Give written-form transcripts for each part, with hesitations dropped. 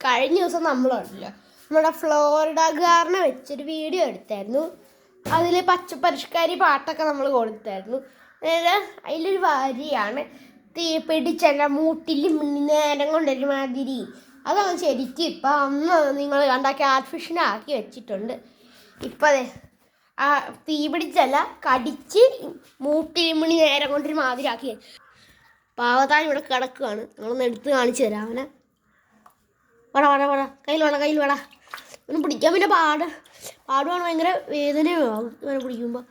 കഴിഞ്ഞ ദിവസം നമ്മളുണ്ടല്ലോ നമ്മുടെ ഫ്ലോറിഡ ഗാർഡനെ വെച്ചൊരു വീഡിയോ എടുത്തായിരുന്നു. അതിൽ പച്ചപ്പരിഷ്കാരി പാട്ടൊക്കെ നമ്മൾ കൊടുത്തായിരുന്നു. അതിലൊരു വരിയാണ് തീ പിടിച്ചെൻ്റെ മൂട്ടിൽ നേരം കൊണ്ടൊരു മാതിരി. അതാണ് ശരിക്കും ഇപ്പം അന്ന് നിങ്ങൾ കണ്ട ക്യാറ്റ് ഫിഷിനെ ആക്കി വെച്ചിട്ടുണ്ട്. ഇപ്പം അതെ ആ തീ പിടിച്ചല്ല, കടിച്ച് മൂട്ടിലിമണി നേരം കൊണ്ടൊരു മാതിരി ആക്കി. പാവത്താൻ ഇവിടെ കിടക്കുകയാണ്. നിങ്ങളൊന്ന് എടുത്ത് കാണിച്ചു തരാം അവനെ. കയ്യിൽ വേടാ ഇവന് പിടിക്കാൻ പിന്നെ പാടുവാണ്. ഭയങ്കര വേദനയാവും ഇവനെ പിടിക്കുമ്പോൾ.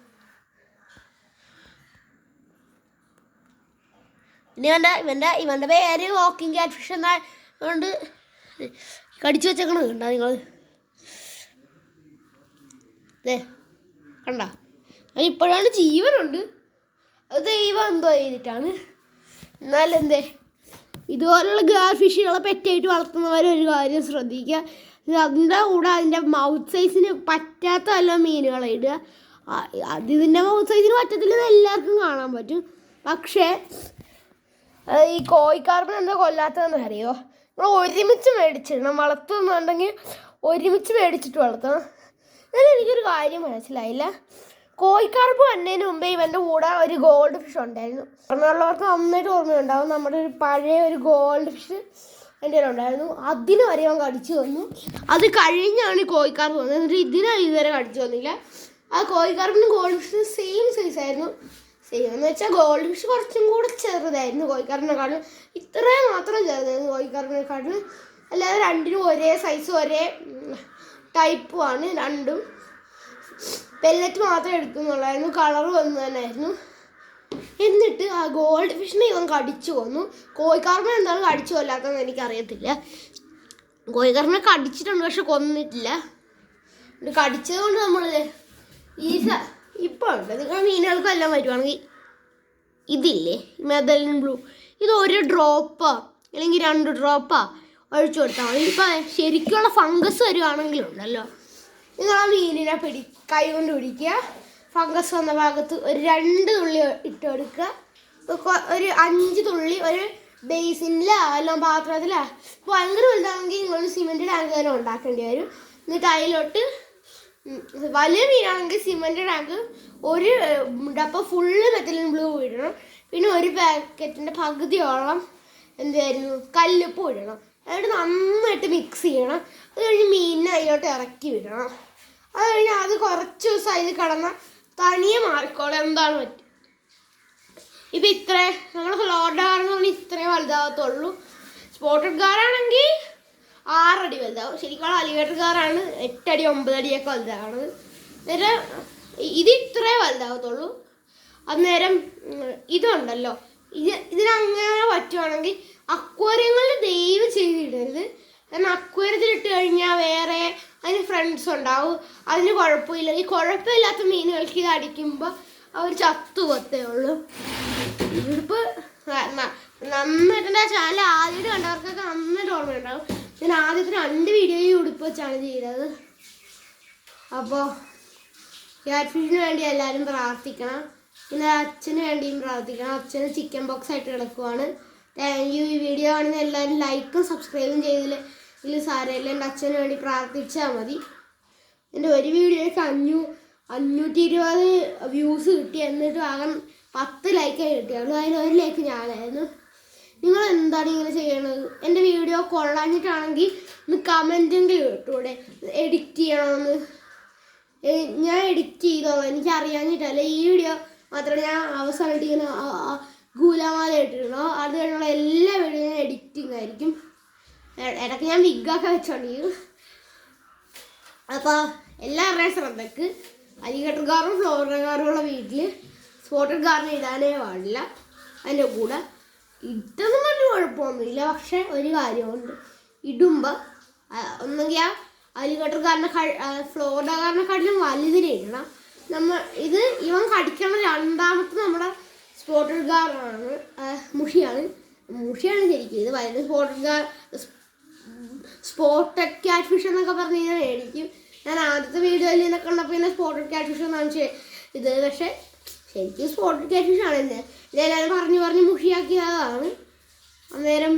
പിന്നെ ഇവൻ്റെ പേര് വാക്കിംഗ് ക്യാറ്റ് ഫിഷ് എന്നായതുകൊണ്ട് കടിച്ചു വെച്ചേക്കണത് കണ്ട നിങ്ങൾ. കണ്ട ഇപ്പോഴാണ് ജീവനുണ്ട്. അത് ദൈവം എന്തോ ചെയ്തിട്ടാണ്. എന്നാലെന്തേ ഇതുപോലുള്ള ക്യാറ്റ് ഫിഷുകളെ പെറ്റായിട്ട് വളർത്തുന്നവരൊരു കാര്യം ശ്രദ്ധിക്കുക. അതിൻ്റെ കൂടെ അതിൻ്റെ മൗത്ത് സൈസിന് പറ്റാത്ത വല്ല മീനുകളെ ഇടുക. ഇതിൻ്റെ മൗത്ത് സൈസിന് പറ്റത്തില്ലെന്ന് എല്ലാവർക്കും കാണാൻ പറ്റും. പക്ഷേ ഈ കോഴിക്കാർപ്പിന് എന്താ കൊല്ലാത്തതെന്ന് അറിയോ? നമ്മൾ ഒരുമിച്ച് മേടിച്ചിടണം. വളർത്തുന്നുണ്ടെങ്കിൽ ഒരുമിച്ച് മേടിച്ചിട്ട് വളർത്തണം. എന്നാൽ എനിക്കൊരു കാര്യം മനസ്സിലായില്ല. കോഴിക്കാർപ്പ് വന്നതിന് മുമ്പേ ഇവൻ്റെ കൂടെ ഒരു ഗോൾഡ് ഫിഷ് ഉണ്ടായിരുന്നു. ഓർമ്മയുള്ളവർക്ക് നന്നായിട്ട് ഓർമ്മയുണ്ടാവും. നമ്മുടെ ഒരു പഴയ ഒരു ഗോൾഡ് ഫിഷ് എൻ്റെ ഉണ്ടായിരുന്നു. അതിന് വരെ അവൻ കടിച്ചു വന്നു. അത് കഴിഞ്ഞാണ് ഈ കോഴിക്കാർപ്പ് വന്നത്. എന്നിട്ട് ഇതുവരെ കടിച്ചു വന്നില്ല. ആ കോഴിക്കാർപ്പിനും ഗോൾഡ് ഫിഷിനും സെയിം സൈസായിരുന്നു. സെയിം എന്ന് വെച്ചാൽ ഗോൾഡ് ഫിഷ് കുറച്ചും കൂടെ ചെറുതായിരുന്നു കോഴിക്കാർപ്പിനെക്കാളും. ഇത്രയും മാത്രം ചെറുതായിരുന്നു കോഴിക്കാർപ്പിനെക്കാളും. അല്ലാതെ രണ്ടിനും ഒരേ സൈസ് ഒരേ ടൈപ്പുമാണ് രണ്ടും. പെല്ലറ്റ് മാത്രമേ എടുക്കുന്നുള്ളായിരുന്നു. കളർ വന്നു തന്നെയായിരുന്നു. എന്നിട്ട് ആ ഗോൾഡ് ഫിഷിനെ ഇവൻ കടിച്ചു കൊന്നു. കോഴിക്കാർപ്പിനെ എന്താണ് കടിച്ചു കൊല്ലാത്തതെന്ന് എനിക്കറിയത്തില്ല. കോഴിക്കാർപ്പിനെ കടിച്ചിട്ടുണ്ട് പക്ഷെ കൊന്നിട്ടില്ല. കടിച്ചത് കൊണ്ട് നമ്മൾ ഇപ്പോൾ ഉണ്ട് നിങ്ങൾ മീനുകൾക്കെല്ലാം വരുവാണെങ്കിൽ ഇതില്ലേ മെതലിൻ ബ്ലൂ, ഇത് ഒരു ഡ്രോപ്പോ അല്ലെങ്കിൽ 2 ഡ്രോപ്പോ ഒഴിച്ചു കൊടുത്താൽ മതി. ഇപ്പം ശരിക്കുള്ള ഫംഗസ് വരുവാണെങ്കിലുണ്ടല്ലോ, നിങ്ങൾ ആ മീനിനെ കൈ കൊണ്ട് പിടിക്കുക. ഫംഗസ് വന്ന ഭാഗത്ത് ഒരു 2 തുള്ളി ഇട്ട് കൊടുക്കുക. ഒരു 5 തുള്ളി ഒരു ബേസിനിലോ എല്ലാം പാത്രത്തിലോ. ഭയങ്കര വലുതാണെങ്കിൽ നിങ്ങൾ സിമെൻറ്റ് ടാങ്ക് തന്നെ ഉണ്ടാക്കേണ്ടി വരും. എന്നിട്ട് അതിലോട്ട് വലിയ മീനാണെങ്കിൽ സിമെൻറ്റ് ടാങ്ക് ഒരു ഡപ്പ ഫുള്ള് മെത്തലിൻ ബ്ലൂ ഇടണം. പിന്നെ ഒരു പാക്കറ്റിൻ്റെ പകുതിയോളം എന്തായിരുന്നു കല്ലുപ്പ് ഇടണം. എന്നിട്ട് നന്നായിട്ട് മിക്സ് ചെയ്യണം. അത് കഴിഞ്ഞ് മീനിനെ അതിലോട്ട് ഇറക്കി വിടണം. അത് കഴിഞ്ഞാൽ അത് കുറച്ച് ദിവസം അതിൽ കിടന്നാൽ തനിയെ മാറിക്കോളെ. എന്താണ് പറ്റും. ഇപ്പം ഇത്രേ നമ്മൾ ഫ്ലോറിഡ ഗാർഡൻ ഇത്രേ വലുതാകത്തുള്ളൂ. സ്പോട്ടഡ് ഗാറാണെങ്കിൽ 6 അടി വലുതാവും. ശരിക്കും അലിഗേറ്റർ ഗാറാണ് 8 അടി 9 അടിയൊക്കെ വലുതാവുന്നത്. അന്നേരം ഇത് ഇത്രേ വലുതാകത്തുള്ളൂ. അന്നേരം ഇതുണ്ടല്ലോ, ഇതിനങ്ങനെ പറ്റുവാണെങ്കിൽ അക്വേറിയങ്ങളിൽ ദയവ് ചെയ്തിടരുത്. കാരണം അക്വേറിയത്തിലിട്ട് കഴിഞ്ഞാൽ വേറെ അതിന് ഫ്രണ്ട്സ് ഉണ്ടാവും. അതിന് കുഴപ്പമില്ല. ഈ കുഴപ്പമില്ലാത്ത മീനുകൾക്ക് ഇത് അടിക്കുമ്പോൾ അവർ ചത്തുകൊത്തേ ഉള്ളൂ. ഇതിപ്പോൾ നന്നായിട്ട് എൻ്റെ ചാനൽ ആദ്യമായിട്ട് കണ്ടവർക്കൊക്കെ നന്നായിട്ട് ഓർമ്മയുണ്ടാവും. ഞാൻ ആദ്യത്തെ 2 വീഡിയോയും ഉടുപ്പ് വെച്ചാണ് ചെയ്തത്. അപ്പോൾ ക്യാറ്റ് ഫിഷിന് വേണ്ടി എല്ലാവരും പ്രാർത്ഥിക്കണം. പിന്നെ അച്ഛന് വേണ്ടിയും പ്രാർത്ഥിക്കണം. അച്ഛന് ചിക്കൻ ബോക്സ് ആയിട്ട് കിടക്കുവാണ്. Thank you. ഈ വീഡിയോ കാണുന്ന എല്ലാവരും ലൈക്കും സബ്സ്ക്രൈബും ഇതിൽ സാരമില്ല. എൻ്റെ അച്ഛന് വേണ്ടി പ്രാർത്ഥിച്ചാൽ മതി. എൻ്റെ ഒരു വീഡിയോയ്ക്ക് 520 വ്യൂസ് കിട്ടി. എന്നിട്ട് ആകെ 10 ലൈക്കേ കിട്ടിയുള്ളൂ. അതിൽ 1 ലൈക്ക് ഞാനായിരുന്നു. നിങ്ങൾ എന്താണ് ഇങ്ങനെ ചെയ്യണത്? എൻ്റെ വീഡിയോ കൊള്ളാഞ്ഞിട്ടാണെങ്കിൽ ഒന്ന് കമൻറ്റെങ്കിലും ഇട്ടൂടെ. എഡിറ്റ് ചെയ്യണമെന്ന് ഞാൻ എഡിറ്റ് ചെയ്തോളാം. എനിക്ക് അറിയാഞ്ഞിട്ടല്ല. ഈ വീഡിയോ മാത്രമേ ഞാൻ അവസാനമായിട്ട് ഇങ്ങനെ ഗൂലാമാല ഇട്ടിരുന്നോ. അത് കഴിഞ്ഞുള്ള എല്ലാ വീഡിയോയും ഞാൻ എഡിറ്റിംഗ് ആയിരിക്കും. ഇടയ്ക്ക് ഞാൻ വിഗ്ഗൊക്കെ വെച്ചോണ്ടിരിക്കും. അപ്പോൾ എല്ലാവരുടെയും ശ്രദ്ധക്ക് അലിഗേറ്റർ ഗാറും ഫ്ലോറിഡ ഗാറുമുള്ള വീട്ടിൽ സ്പോട്ടഡ് ഗാറിന് ഇടാനേ പാടില്ല. അതിൻ്റെ കൂടെ ഇട്ടൊന്നും വലിയ കുഴപ്പമൊന്നുമില്ല. പക്ഷെ ഒരു കാര്യമുണ്ട്, ഇടുമ്പോൾ ഒന്നെങ്കിൽ ആ അലിഗേറ്റർ ഗാറിനെ ഫ്ലോറിഡ ഗാറിനെക്കാട്ടിലും വലുതിനെ ഇടണം. ഇവൻ കടിക്കണ രണ്ടാമത്തെ നമ്മുടെ സ്പോട്ടഡ് ഗാറാണ്. മുഷിയാണ് ശരിക്കും. ഇത് വരുന്നത് സ്പോട്ടഡ് ക്യാറ്റ് ഫിഷ് എന്നൊക്കെ പറഞ്ഞ് കഴിഞ്ഞാൽ മേടിക്കും. ഞാൻ ആദ്യത്തെ വീഡിയോയിൽ നിന്നൊക്കെ കണ്ടപ്പോൾ പിന്നെ സ്പോട്ടഡ് ക്യാറ്റ് ഫിഷ് എന്നാണ് ഇത്. പക്ഷേ ശരിക്കും സ്പോട്ടഡ് ക്യാറ്റ് ഫിഷ് ആണ്. ഇതെല്ലാവരും പറഞ്ഞ് മുഷിയാക്കിയതാണ്. അന്നേരം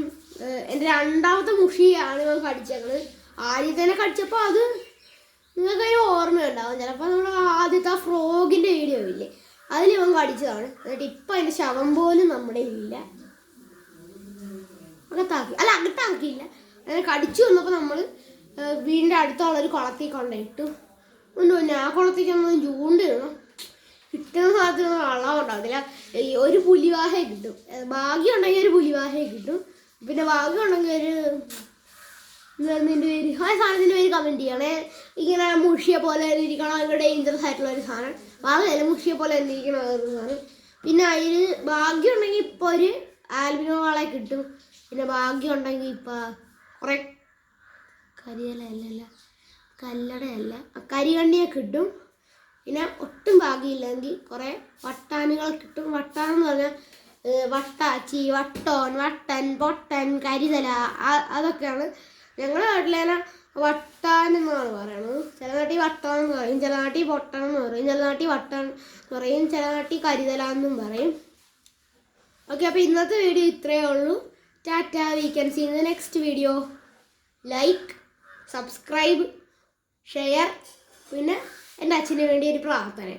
എൻ്റെ രണ്ടാമത്തെ മുഷിയാണ് ഇവൻ കടിച്ചേക്കണത്. ആദ്യത്തേനെ കടിച്ചപ്പോൾ അത് നിങ്ങൾക്കതിന് ഓർമ്മയുണ്ടാവും. ചിലപ്പോൾ നമ്മൾ ആദ്യത്തെ ആ ഫ്രോഗിൻ്റെ വീഡിയോ ഇല്ലേ, അതിൽ ഇവൻ കടിച്ചതാണ്. എന്നിട്ട് ഇപ്പം അതിൻ്റെ ശവം പോലും നമ്മുടെ ഇല്ല. അകത്താക്കിയില്ല. അങ്ങനെ കടിച്ചു വന്നപ്പോൾ നമ്മൾ വീടിൻ്റെ അടുത്തുള്ളൊരു കുളത്തിൽ കൊണ്ടിട്ടു. ആ കുളത്തേക്കൊന്നും ചൂണ്ടിടണം. കിട്ടുന്ന സാധനത്തിനൊന്നും വെള്ളം ഉണ്ടാകത്തില്ല. ഒരു പുലിവാഹയെ കിട്ടും. ഭാഗ്യം ഉണ്ടെങ്കിൽ ഒരു പുലിവാഹയെ കിട്ടും. പിന്നെ ഭാഗ്യം ഉണ്ടെങ്കിൽ ഒരു പേര് ആ സാധനത്തിൻ്റെ പേര് കമൻറ്റ് ചെയ്യണേ. ഇങ്ങനെ മുഷിയെ പോലെ ഇരിക്കണം, ഭയങ്കര ഡേഞ്ചറസ് ആയിട്ടുള്ള ഒരു സാധനം. ഭാഗ്യമല്ല, മുഷിയെ പോലെ ഇരിക്കണം ഒരു സാധനം. പിന്നെ അതിന് ഭാഗ്യം ഉണ്ടെങ്കിൽ ഇപ്പോൾ ഒരു ആൽബിനോ വാളെ കിട്ടും. പിന്നെ ഭാഗ്യം ഉണ്ടെങ്കിൽ ഇപ്പോൾ കുറേ കല്ലടയല്ല കരികണ്ണിയെ കിട്ടും. പിന്നെ ഒട്ടും ഭാഗ്യമില്ലെങ്കിൽ കുറേ വട്ടാനുകൾ കിട്ടും. വട്ടാനെന്ന് പറഞ്ഞാൽ വട്ടാച്ചി, വട്ടൻ, പൊട്ടൻ, കരിതല, അതൊക്കെയാണ്. ഞങ്ങളുടെ നാട്ടിലേനെ വട്ടാൻ എന്നാണ് പറയണത്. ചില നാട്ടിൽ വട്ടം എന്ന് പറയും, ചില നാട്ടിൽ പൊട്ടൻ എന്ന് പറയും, ചില നാട്ടിൽ വട്ടൻ എന്ന് പറയും, ചില നാട്ടിൽ കരിതല എന്നും പറയും. ഓക്കെ, അപ്പോൾ ഇന്നത്തെ വീഡിയോ ഇത്രയേ ഉള്ളൂ. ടാറ്റ. We can see in the next video. Like, subscribe, share, പിന്നെ എൻ്റെ അച്ഛന് വേണ്ടി ഒരു പ്രാർത്ഥന.